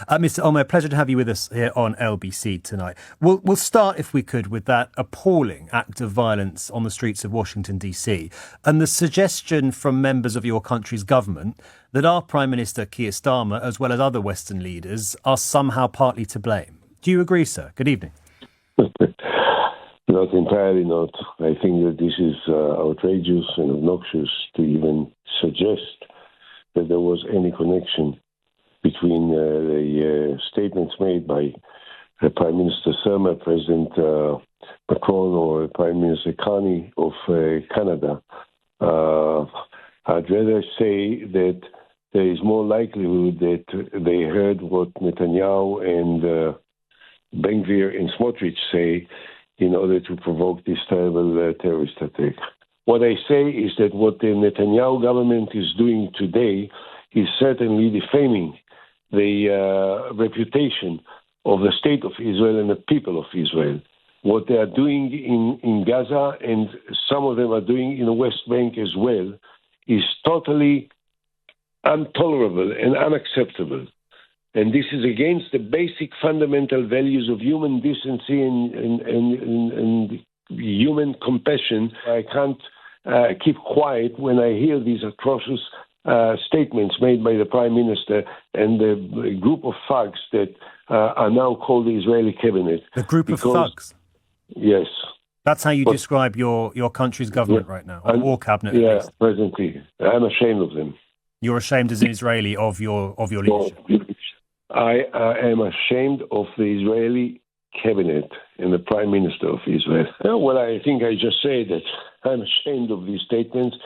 Mr. Omer, pleasure to have you with us here on LBC tonight. We'll start, if we could, with that appalling act of violence on the streets of Washington, D.C. and the suggestion from members of your country's government that our Prime Minister Keir Starmer, as well as other Western leaders, are somehow partly to blame. Do you agree, sir? Good evening. Not entirely not. I think that this is outrageous and obnoxious to even suggest that there was any connection between the statements made by Prime Minister Starmer, President Macron, or Prime Minister Carney of Canada. I'd rather say that there is more likelihood that they heard what Netanyahu and Ben-Gvir and Smotrich say in order to provoke this terrible terrorist attack. What I say is that what the Netanyahu government is doing today is certainly defaming the reputation of the state of Israel and the people of Israel. What they are doing in Gaza, and some of them are doing in the West Bank as well, is totally intolerable and unacceptable. And this is against the basic fundamental values of human decency and human compassion. I can't keep quiet when I hear these atrocious statements made by the Prime Minister and the group of thugs that are now called the Israeli cabinet. The group of thugs? Yes. That's how you describe your country's government right now, or war cabinet. Yeah, presently. I'm ashamed of them. You're ashamed as an Israeli of your leadership? I am ashamed of the Israeli cabinet and the Prime Minister of Israel. Well, I think I just said that I'm ashamed of these statements,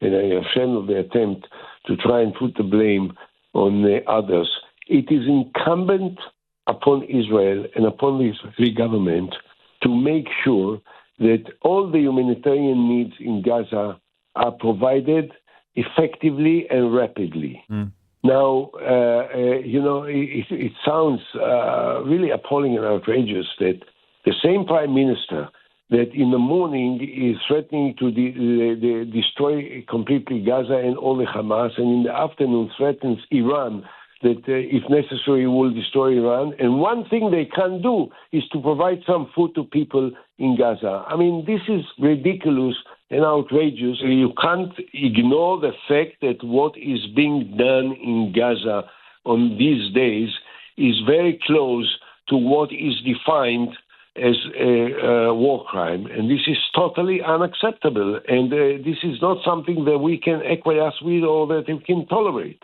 and I am ashamed of the attempt to try and put the blame on the others. It is incumbent upon Israel and upon the Israeli government to make sure that all the humanitarian needs in Gaza are provided effectively and rapidly. Now, it sounds really appalling and outrageous that the same Prime Minister that in the morning is threatening to destroy completely Gaza and all the Hamas, and in the afternoon threatens Iran that if necessary will destroy Iran. And one thing they can't do is to provide some food to people in Gaza. I mean, this is ridiculous and outrageous. You can't ignore the fact that what is being done in Gaza on these days is very close to what is defined as a war crime. And this is totally unacceptable. And this is not something that we can acquiesce with or that we can tolerate.